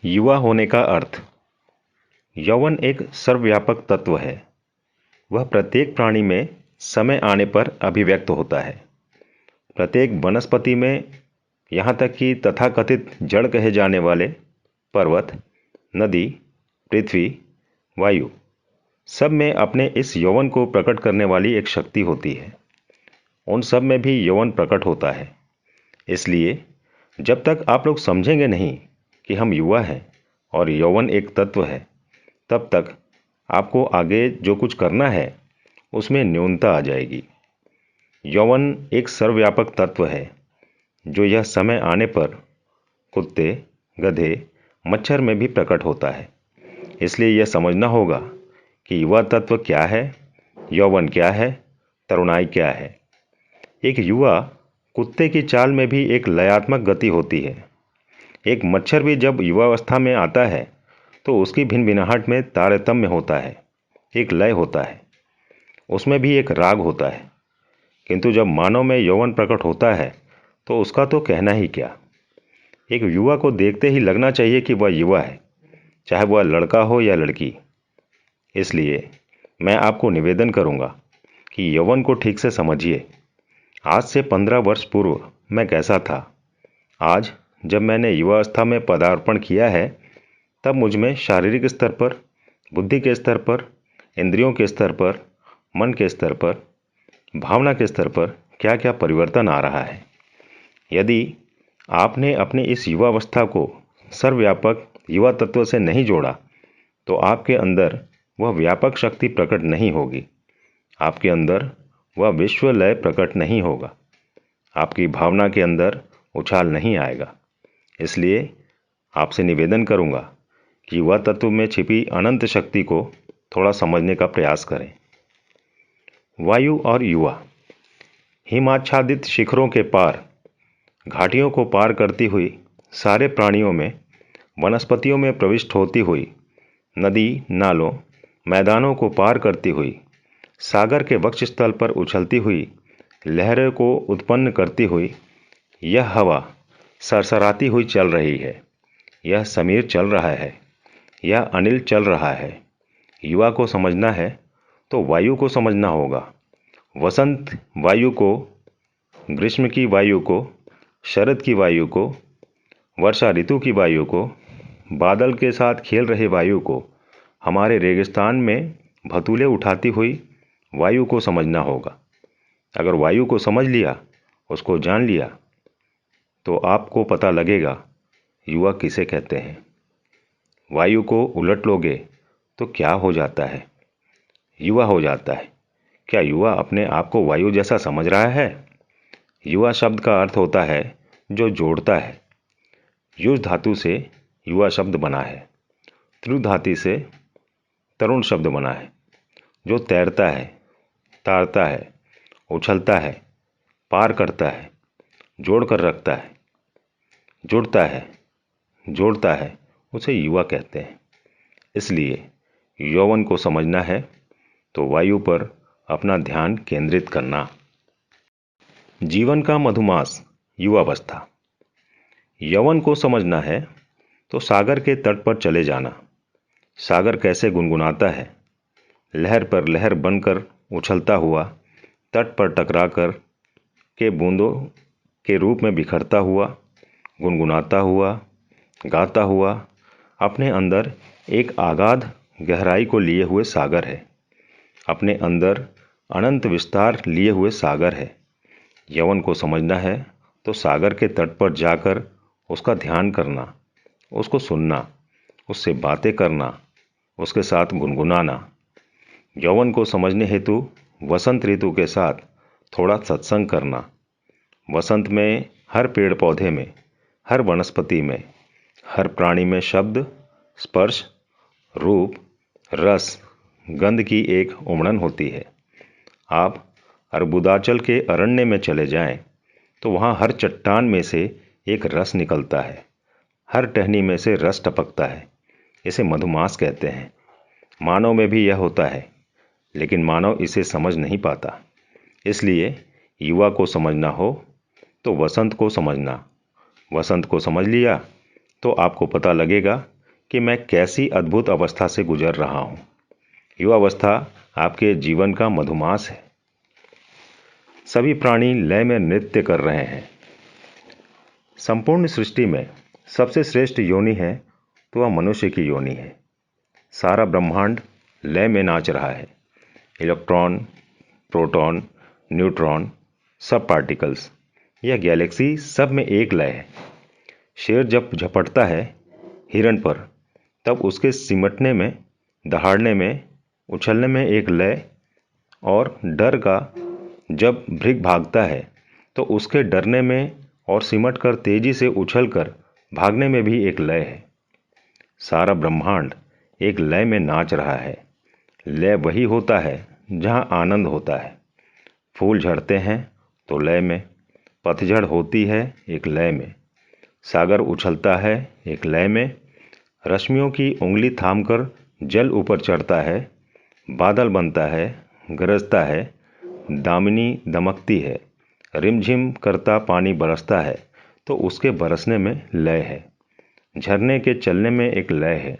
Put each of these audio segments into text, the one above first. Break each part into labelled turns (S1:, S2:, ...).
S1: युवा होने का अर्थ। यौवन एक सर्वव्यापक तत्व है। वह प्रत्येक प्राणी में समय आने पर अभिव्यक्त होता है। प्रत्येक वनस्पति में, यहाँ तक कि तथाकथित जड़ कहे जाने वाले पर्वत, नदी, पृथ्वी, वायु, सब में अपने इस यौवन को प्रकट करने वाली एक शक्ति होती है। उन सब में भी यौवन प्रकट होता है। इसलिए जब तक आप लोग समझेंगे नहीं कि हम युवा हैं और यौवन एक तत्व है, तब तक आपको आगे जो कुछ करना है उसमें न्यूनता आ जाएगी। यौवन एक सर्वव्यापक तत्व है जो यह समय आने पर कुत्ते, गधे, मच्छर में भी प्रकट होता है। इसलिए यह समझना होगा कि युवा तत्व क्या है, यौवन क्या है, तरुणाई क्या है। एक युवा कुत्ते की चाल में भी एक लयात्मक गति होती है। एक मच्छर भी जब युवावस्था में आता है तो उसकी भिनभिनाहट में तारतम्य होता है, एक लय होता है, उसमें भी एक राग होता है। किंतु जब मानव में यौवन प्रकट होता है तो उसका तो कहना ही क्या। एक युवा को देखते ही लगना चाहिए कि वह युवा है, चाहे वह लड़का हो या लड़की। इसलिए मैं आपको निवेदन करूंगा कि यौवन को ठीक से समझिए। आज से 15 वर्ष पूर्व मैं कैसा था, आज जब मैंने युवावस्था में पदार्पण किया है, तब मुझ में शारीरिक स्तर पर, बुद्धि के स्तर पर, इंद्रियों के स्तर पर, मन के स्तर पर, भावना के स्तर पर क्या क्या परिवर्तन आ रहा है। यदि आपने अपने इस युवावस्था को सर्वव्यापक युवा तत्व से नहीं जोड़ा तो आपके अंदर वह व्यापक शक्ति प्रकट नहीं होगी, आपके अंदर वह विश्व लय प्रकट नहीं होगा, आपकी भावना के अंदर उछाल नहीं आएगा। इसलिए आपसे निवेदन करूंगा कि युवा तत्व में छिपी अनंत शक्ति को थोड़ा समझने का प्रयास करें। वायु और युवा। हिमाच्छादित शिखरों के पार, घाटियों को पार करती हुई, सारे प्राणियों में, वनस्पतियों में प्रविष्ट होती हुई, नदी, नालों, मैदानों को पार करती हुई, सागर के वक्षस्थल पर उछलती हुई, लहरों को उत्पन्न करती हुई, यह हवा सरसराती हुई चल रही है। यह समीर चल रहा है, यह अनिल चल रहा है। युवा को समझना है तो वायु को समझना होगा। वसंत वायु को, ग्रीष्म की वायु को, शरद की वायु को, वर्षा ऋतु की वायु को, बादल के साथ खेल रहे वायु को, हमारे रेगिस्तान में भतूले उठाती हुई वायु को समझना होगा। अगर वायु को समझ लिया, उसको जान लिया, तो आपको पता लगेगा युवा किसे कहते हैं। वायु को उलट लोगे तो क्या हो जाता है? युवा हो जाता है। क्या युवा अपने आप को वायु जैसा समझ रहा है? युवा शब्द का अर्थ होता है जो जोड़ता है। युज धातु से युवा शब्द बना है। त्रु धातु से तरुण शब्द बना है, जो तैरता है, तारता है, उछलता है, पार करता है, जोड़ कर रखता है, जुड़ता है, जोड़ता है, उसे युवा कहते हैं। इसलिए यौवन को समझना है तो वायु पर अपना ध्यान केंद्रित करना। जीवन का मधुमास, युवावस्था। यौवन को समझना है तो सागर के तट पर चले जाना। सागर कैसे गुनगुनाता है, लहर पर लहर बनकर उछलता हुआ, तट पर टकराकर के बूंदों के रूप में बिखरता हुआ, गुनगुनाता हुआ, गाता हुआ, अपने अंदर एक आगाध गहराई को लिए हुए सागर है, अपने अंदर अनंत विस्तार लिए हुए सागर है। यौवन को समझना है तो सागर के तट पर जाकर उसका ध्यान करना, उसको सुनना, उससे बातें करना, उसके साथ गुनगुनाना। यौवन को समझने हेतु वसंत ऋतु के साथ थोड़ा सत्संग करना। वसंत में हर पेड़ पौधे में, हर वनस्पति में, हर प्राणी में शब्द, स्पर्श, रूप, रस, गंध की एक उमड़न होती है। आप अर्बुदाचल के अरण्य में चले जाएं तो वहाँ हर चट्टान में से एक रस निकलता है, हर टहनी में से रस टपकता है। इसे मधुमास कहते हैं। मानव में भी यह होता है, लेकिन मानव इसे समझ नहीं पाता। इसलिए युवा को समझना हो तो वसंत को समझना। वसंत को समझ लिया तो आपको पता लगेगा कि मैं कैसी अद्भुत अवस्था से गुजर रहा हूँ। युवावस्था आपके जीवन का मधुमास है। सभी प्राणी लय में नृत्य कर रहे हैं। संपूर्ण सृष्टि में सबसे श्रेष्ठ योनि है तो वह मनुष्य की योनि है। सारा ब्रह्मांड लय में नाच रहा है। इलेक्ट्रॉन, प्रोटॉन, न्यूट्रॉन, सब पार्टिकल्स, यह गैलेक्सी सब में एक लय है। शेर जब झपटता है हिरण पर, तब उसके सिमटने में, दहाड़ने में, उछलने में एक लय, और डर का जब भृग भागता है तो उसके डरने में और सिमट कर तेजी से उछल कर भागने में भी एक लय है। सारा ब्रह्मांड एक लय में नाच रहा है। लय वही होता है जहाँ आनंद होता है। फूल झड़ते हैं तो लय में, पतझड़ होती है एक लय में, सागर उछलता है एक लय में, रश्मियों की उंगली थामकर जल ऊपर चढ़ता है, बादल बनता है, गरजता है, दामिनी दमकती है, रिमझिम करता पानी बरसता है तो उसके बरसने में लय है। झरने के चलने में एक लय है।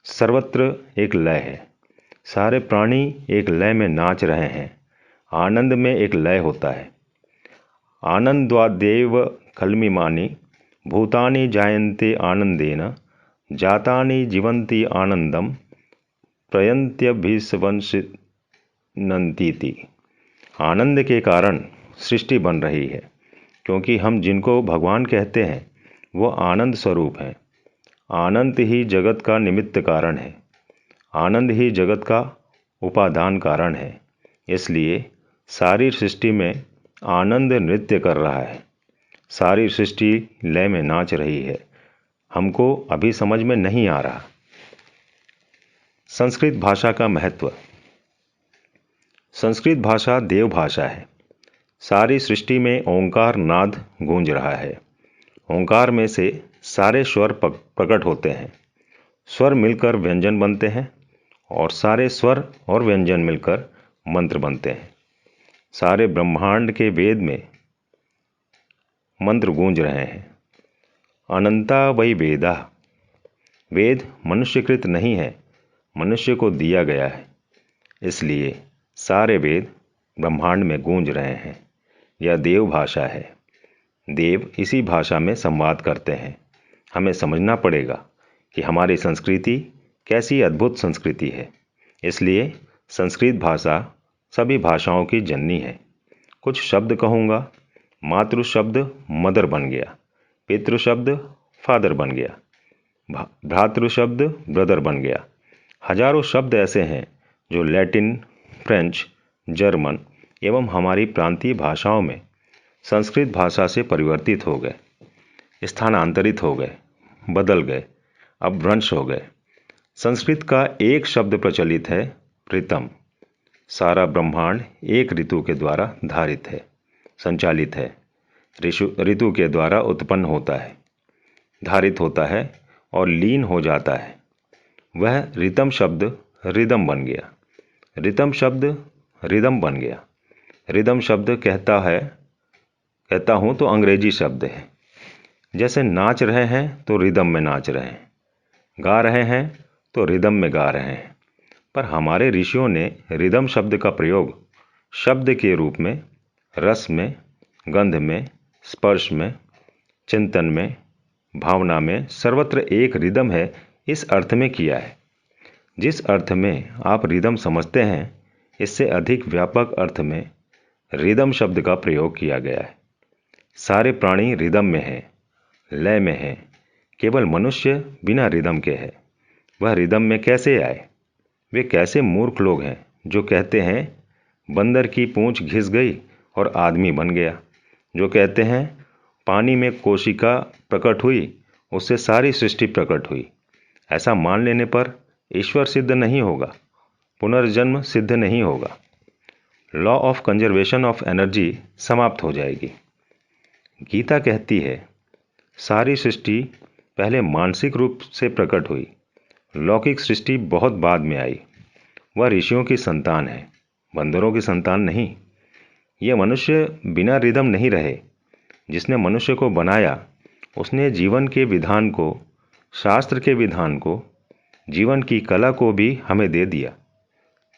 S1: सर्वत्र एक लय है। सारे प्राणी एक लय में नाच रहे हैं। आनंद में एक लय होता है। आनंद्वादेव खल्मिमानि भूतानि जायन्ते आनंदेन जातानि जीवन्ति आनंदम प्रयन्त्यभिसंवन्ति। आनंद के कारण सृष्टि बन रही है, क्योंकि हम जिनको भगवान कहते हैं वो आनंद स्वरूप हैं। आनंद ही जगत का निमित्त कारण है। आनंद ही जगत का उपादान कारण है। इसलिए सारी सृष्टि में आनंद नृत्य कर रहा है। सारी सृष्टि लय में नाच रही है। हमको अभी समझ में नहीं आ रहा। संस्कृत भाषा का महत्व। संस्कृत भाषा देव भाषा है। सारी सृष्टि में ओंकार नाद गूंज रहा है। ओंकार में से सारे स्वर प्रकट होते हैं। स्वर मिलकर व्यंजन बनते हैं और सारे स्वर और व्यंजन मिलकर मंत्र बनते हैं। सारे ब्रह्मांड के वेद में मंत्र गूंज रहे हैं। अनंता वै वेदा। वेद मनुष्यकृत नहीं है, मनुष्य को दिया गया है। इसलिए सारे वेद ब्रह्मांड में गूंज रहे हैं। यह देव भाषा है। देव इसी भाषा में संवाद करते हैं। हमें समझना पड़ेगा कि हमारी संस्कृति कैसी अद्भुत संस्कृति है। इसलिए संस्कृत भाषा सभी भाषाओं की जननी है। कुछ शब्द कहूँगा। मातृ शब्द मदर बन गया, पितृ शब्द फादर बन गया, भ्रातृ शब्द ब्रदर बन गया। हजारों शब्द ऐसे हैं जो लैटिन, फ्रेंच, जर्मन एवं हमारी प्रांतीय भाषाओं में संस्कृत भाषा से परिवर्तित हो गए, स्थानांतरित हो गए, बदल गए, अपभ्रंश हो गए। संस्कृत का एक शब्द प्रचलित है, ऋतम। सारा ब्रह्मांड एक ऋतु के द्वारा धारित है, संचालित है। ऋतु के द्वारा उत्पन्न होता है, धारित होता है और लीन हो जाता है। वह ऋतम शब्द रिदम बन गया। ऋतम शब्द रिदम बन गया। रिदम शब्द कहता हूँ तो अंग्रेजी शब्द है। जैसे नाच रहे हैं तो रिदम में नाच रहे हैं, गा रहे हैं तो रिदम में गा रहे हैं। पर हमारे ऋषियों ने रिदम शब्द का प्रयोग शब्द के रूप में रस में, गंध में, स्पर्श में, चिंतन में, भावना में, सर्वत्र एक रिदम है इस अर्थ में किया है। जिस अर्थ में आप रिदम समझते हैं, इससे अधिक व्यापक अर्थ में रिदम शब्द का प्रयोग किया गया है। सारे प्राणी रिदम में हैं, लय में हैं। केवल मनुष्य बिना रिदम के है। वह रिदम में कैसे आए? वे कैसे मूर्ख लोग हैं जो कहते हैं बंदर की पूंछ घिस गई और आदमी बन गया, जो कहते हैं पानी में कोशिका प्रकट हुई, उससे सारी सृष्टि प्रकट हुई। ऐसा मान लेने पर ईश्वर सिद्ध नहीं होगा, पुनर्जन्म सिद्ध नहीं होगा। Law of conservation of energy समाप्त हो जाएगी। गीता कहती है सारी सृष्टि पहले मानसिक रूप से प्रकट हुई, लौकिक सृष्टि बहुत बाद में आई। वह ऋषियों की संतान है, बंदरों की संतान नहीं। ये मनुष्य बिना रिदम नहीं रहे। जिसने मनुष्य को बनाया, उसने जीवन के विधान को शास्त्र के विधान को, जीवन की कला को भी हमें दे दिया,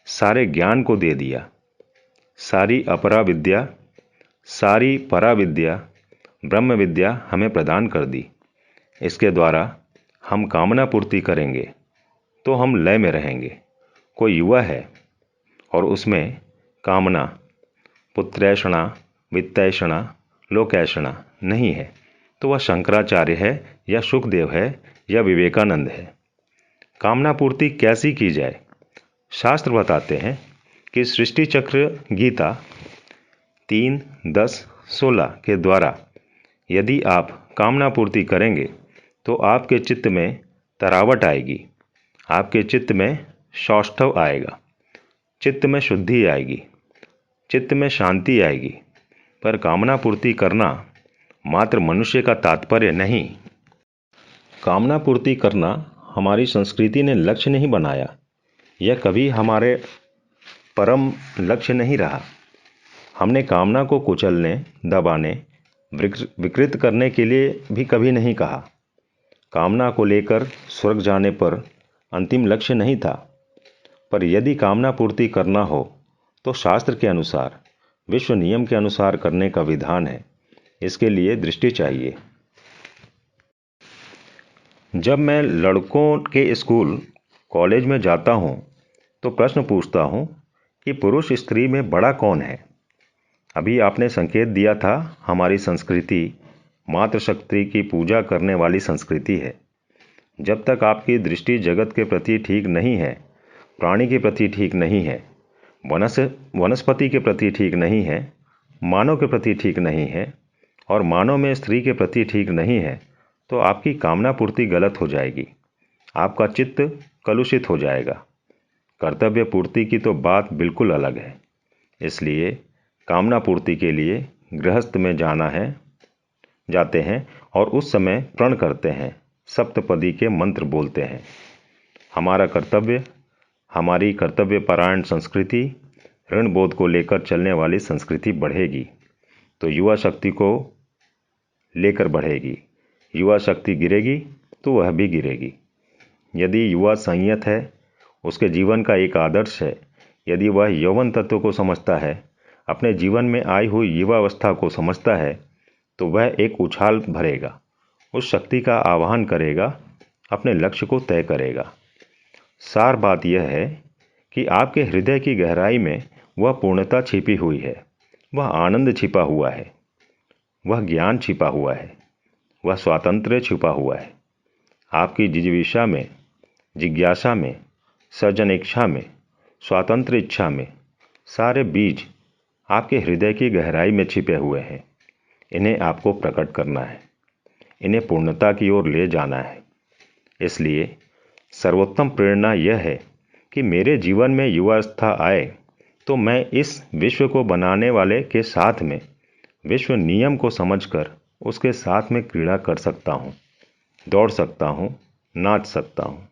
S1: सारे ज्ञान को दे दिया, सारी अपरा विद्या, सारी परा विद्या, ब्रह्म विद्या हमें प्रदान कर दी। इसके द्वारा हम कामना पूर्ति करेंगे तो हम लय में रहेंगे। कोई युवा है और उसमें कामना, पुत्रैषणा, वित्तैषणा, लोकैषणा नहीं है, तो वह शंकराचार्य है या सुखदेव है या विवेकानंद है। कामना पूर्ति कैसी की जाए? शास्त्र बताते हैं कि सृष्टि चक्र गीता 3, 10, 16 के द्वारा यदि आप कामना पूर्ति करेंगे तो आपके चित्त में तरावट आएगी, आपके चित्त में सौष्ठव आएगा, चित्त में शुद्धि आएगी, चित्त में शांति आएगी। पर कामना पूर्ति करना मात्र मनुष्य का तात्पर्य नहीं। कामना पूर्ति करना हमारी संस्कृति ने लक्ष्य नहीं बनाया, यह कभी हमारे परम लक्ष्य नहीं रहा। हमने कामना को कुचलने, दबाने, विकृत करने के लिए भी कभी नहीं कहा। कामना को लेकर स्वर्ग जाने पर अंतिम लक्ष्य नहीं था। पर यदि कामना पूर्ति करना हो तो शास्त्र के अनुसार, विश्व नियम के अनुसार करने का विधान है। इसके लिए दृष्टि चाहिए। जब मैं लड़कों के स्कूल, कॉलेज में जाता हूँ तो प्रश्न पूछता हूँ कि पुरुष स्त्री में बड़ा कौन है? अभी आपने संकेत दिया था, हमारी संस्कृति मातृशक्ति की पूजा करने वाली संस्कृति है। जब तक आपकी दृष्टि जगत के प्रति ठीक नहीं है, प्राणी के प्रति ठीक नहीं है, वनस्पति के प्रति ठीक नहीं है, मानव के प्रति ठीक नहीं है और मानव में स्त्री के प्रति ठीक नहीं है, तो आपकी कामना पूर्ति गलत हो जाएगी, आपका चित्त कलुषित हो जाएगा। कर्तव्य पूर्ति की तो बात बिल्कुल अलग है। इसलिए कामना पूर्ति के लिए गृहस्थ में जाते हैं और उस समय प्रण करते हैं, सप्तपदी के मंत्र बोलते हैं। हमारा कर्तव्य, हमारी कर्तव्यपरायण संस्कृति ऋण बोध को लेकर चलने वाली संस्कृति बढ़ेगी तो युवा शक्ति को लेकर बढ़ेगी। युवा शक्ति गिरेगी तो वह भी गिरेगी। यदि युवा संयत है, उसके जीवन का एक आदर्श है, यदि वह यौवन तत्व को समझता है, अपने जीवन में आई हुई युवावस्था को समझता है, तो वह एक उछाल भरेगा, उस शक्ति का आवाहन करेगा, अपने लक्ष्य को तय करेगा। सार बात यह है कि आपके हृदय की गहराई में वह पूर्णता छिपी हुई है, वह आनंद छिपा हुआ है, वह ज्ञान छिपा हुआ है, वह स्वातंत्र्य छिपा हुआ है। आपकी जिज्ञासा में, सृजन इच्छा में, स्वातंत्र्य इच्छा में सारे बीज आपके हृदय की गहराई में छिपे हुए हैं। इन्हें आपको प्रकट करना है, इन्हें पूर्णता की ओर ले जाना है। इसलिए सर्वोत्तम प्रेरणा यह है कि मेरे जीवन में युवावस्था आए तो मैं इस विश्व को बनाने वाले के साथ में विश्व नियम को समझकर उसके साथ में क्रीड़ा कर सकता हूँ, दौड़ सकता हूँ, नाच सकता हूँ।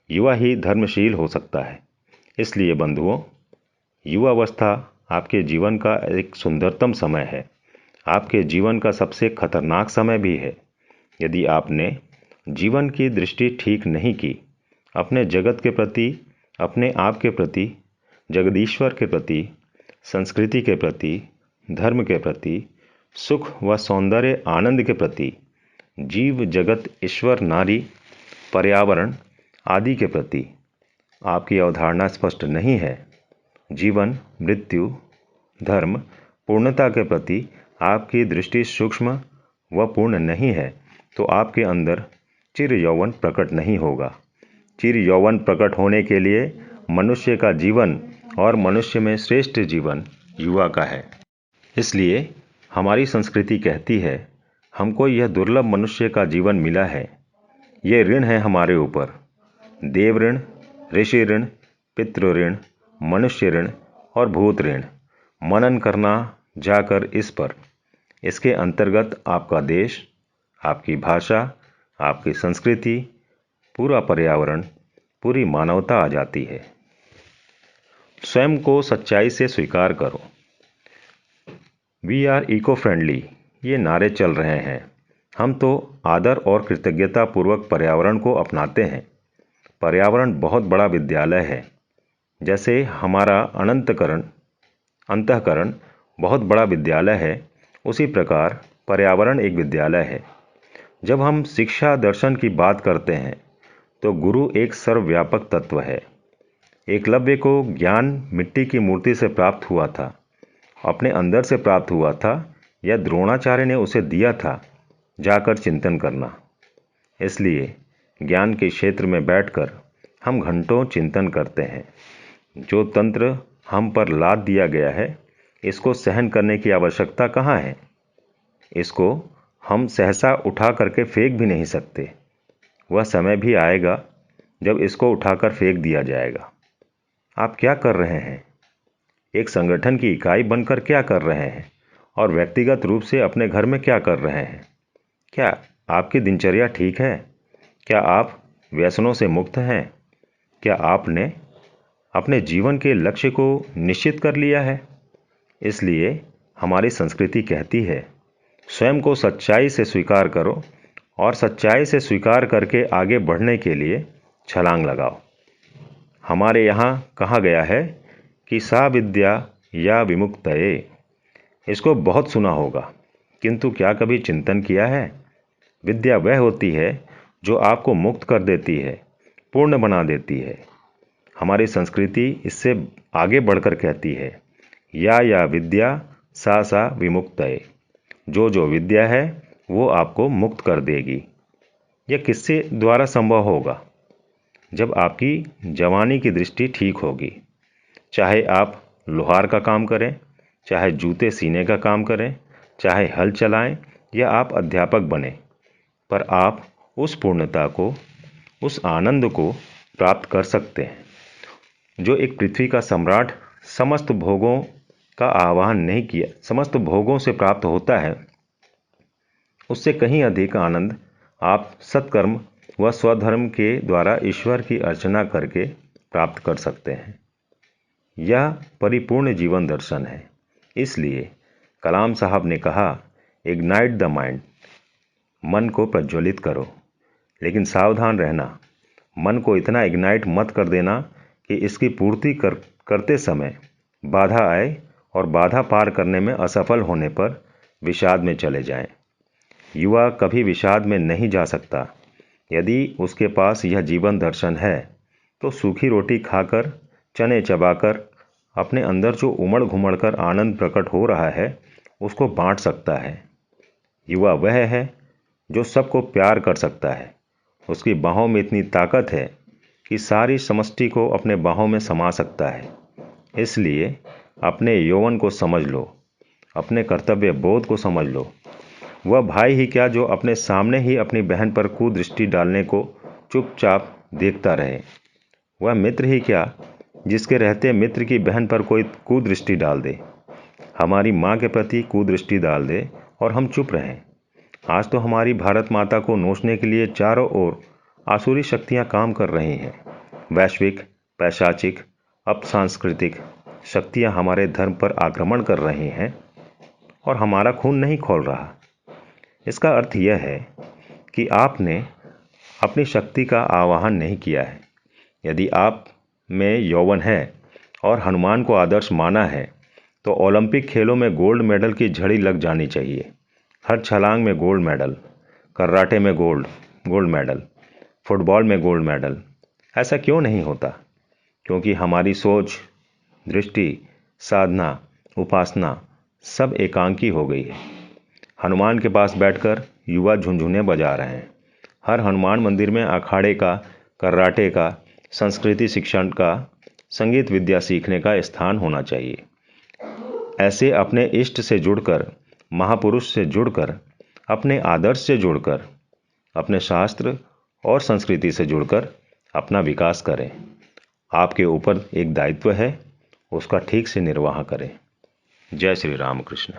S1: युवा ही धर्मशील हो सकता है। इसलिए बंधुओं, युवावस्था आपके जीवन का एक सुंदरतम समय है, आपके जीवन का सबसे खतरनाक समय भी है। यदि आपने जीवन की दृष्टि ठीक नहीं की, अपने जगत के प्रति, अपने आप के प्रति, जगदीश्वर के प्रति, संस्कृति के प्रति, धर्म के प्रति, सुख व सौंदर्य आनंद के प्रति, जीव जगत ईश्वर नारी पर्यावरण आदि के प्रति आपकी अवधारणा स्पष्ट नहीं है, जीवन मृत्यु धर्म पूर्णता के प्रति आपकी दृष्टि सूक्ष्म व पूर्ण नहीं है, तो आपके अंदर चिर यौवन प्रकट नहीं होगा। चिर यौवन प्रकट होने के लिए मनुष्य का जीवन और मनुष्य में श्रेष्ठ जीवन युवा का है। इसलिए हमारी संस्कृति कहती है, हमको यह दुर्लभ मनुष्य का जीवन मिला है, ये ऋण है हमारे ऊपर, देव ऋण, ऋषि ऋण, पितृ ऋण, मनुष्य ऋण और भूत ऋण। मनन करना जाकर इस पर। इसके अंतर्गत आपका देश, आपकी भाषा, आपकी संस्कृति, पूरा पर्यावरण, पूरी मानवता आ जाती है। स्वयं को सच्चाई से स्वीकार करो। वी आर इको फ्रेंडली, ये नारे चल रहे हैं। हम तो आदर और कृतज्ञता पूर्वक पर्यावरण को अपनाते हैं। पर्यावरण बहुत बड़ा विद्यालय है। जैसे हमारा अंतःकरण बहुत बड़ा विद्यालय है, उसी प्रकार पर्यावरण एक विद्यालय है। जब हम शिक्षा दर्शन की बात करते हैं तो गुरु एक सर्वव्यापक तत्व है। एकलव्य को ज्ञान मिट्टी की मूर्ति से प्राप्त हुआ था, अपने अंदर से प्राप्त हुआ था, या द्रोणाचार्य ने उसे दिया था जाकर चिंतन करना। इसलिए ज्ञान के क्षेत्र में बैठकर हम घंटों चिंतन करते हैं। जो तंत्र हम पर लाद दिया गया है, इसको सहन करने की आवश्यकता कहाँ है? इसको हम सहसा उठा करके फेंक भी नहीं सकते। वह समय भी आएगा जब इसको उठाकर फेंक दिया जाएगा। आप क्या कर रहे हैं? एक संगठन की इकाई बनकर क्या कर रहे हैं? और व्यक्तिगत रूप से अपने घर में क्या कर रहे हैं? क्या आपकी दिनचर्या ठीक है? क्या आप व्यसनों से मुक्त हैं? क्या आपने अपने जीवन के लक्ष्य को निश्चित कर लिया है? इसलिए हमारी संस्कृति कहती है, स्वयं को सच्चाई से स्वीकार करो और सच्चाई से स्वीकार करके आगे बढ़ने के लिए छलांग लगाओ। हमारे यहाँ कहा गया है कि सा विद्या या विमुक्तये। इसको बहुत सुना होगा, किंतु क्या कभी चिंतन किया है? विद्या वह होती है जो आपको मुक्त कर देती है, पूर्ण बना देती है। हमारी संस्कृति इससे आगे बढ़कर कहती है, या विद्या सा विमुक्तये। जो विद्या है वो आपको मुक्त कर देगी। यह किससे द्वारा संभव होगा? जब आपकी जवानी की दृष्टि ठीक होगी। चाहे आप लोहार का काम करें, चाहे जूते सीने का काम करें, चाहे हल चलाएं, या आप अध्यापक बने, पर आप उस पूर्णता को, उस आनंद को प्राप्त कर सकते हैं जो एक पृथ्वी का सम्राट समस्त भोगों का आह्वान नहीं किया, समस्त भोगों से प्राप्त होता है। उससे कहीं अधिक आनंद आप सत्कर्म व स्वधर्म के द्वारा ईश्वर की अर्चना करके प्राप्त कर सकते हैं। यह परिपूर्ण जीवन दर्शन है। इसलिए कलाम साहब ने कहा, इग्नाइट द माइंड, मन को प्रज्वलित करो। लेकिन सावधान रहना, मन को इतना इग्नाइट मत कर देना कि इसकी पूर्ति करते समय बाधा आए और बाधा पार करने में असफल होने पर विषाद में चले जाएं। युवा कभी विषाद में नहीं जा सकता। यदि उसके पास यह जीवन दर्शन है तो सूखी रोटी खाकर, चने चबाकर अपने अंदर जो उमड़ घुमड़ कर आनंद प्रकट हो रहा है उसको बांट सकता है। युवा वह है जो सबको प्यार कर सकता है। उसकी बाहों में इतनी ताकत है कि सारी समष्टि को अपने बाहों में समा सकता है। इसलिए अपने यौवन को समझ लो, अपने कर्तव्य बोध को समझ लो। वह भाई ही क्या जो अपने सामने ही अपनी बहन पर कुदृष्टि डालने को चुपचाप देखता रहे? वह मित्र ही क्या जिसके रहते मित्र की बहन पर कोई कुदृष्टि डाल दे, हमारी माँ के प्रति कुदृष्टि डाल दे और हम चुप रहें? आज तो हमारी भारत माता को नोचने के लिए चारों ओर आसुरी शक्तियाँ काम कर रही हैं। वैश्विक, पैशाचिक, अपसांस्कृतिक शक्तियाँ हमारे धर्म पर आक्रमण कर रही हैं और हमारा खून नहीं खौल रहा। इसका अर्थ यह है कि आपने अपनी शक्ति का आवाहन नहीं किया है। यदि आप में यौवन है और हनुमान को आदर्श माना है तो ओलंपिक खेलों में गोल्ड मेडल की झड़ी लग जानी चाहिए। हर छलांग में गोल्ड मेडल, कराटे में गोल्ड मेडल, फुटबॉल में गोल्ड मेडल। ऐसा क्यों नहीं होता? क्योंकि हमारी सोच, दृष्टि, साधना, उपासना सब एकांकी हो गई है। हनुमान के पास बैठकर युवा झुनझुने बजा रहे हैं। हर हनुमान मंदिर में अखाड़े का, कराटे का, संस्कृति शिक्षण का, संगीत विद्या सीखने का स्थान होना चाहिए। ऐसे अपने इष्ट से जुड़कर, महापुरुष से जुड़कर, अपने आदर्श से जुड़कर, अपने शास्त्र और संस्कृति से जुड़कर अपना विकास करें। आपके ऊपर एक दायित्व है, उसका ठीक से निर्वाह करें। जय श्री राम कृष्ण।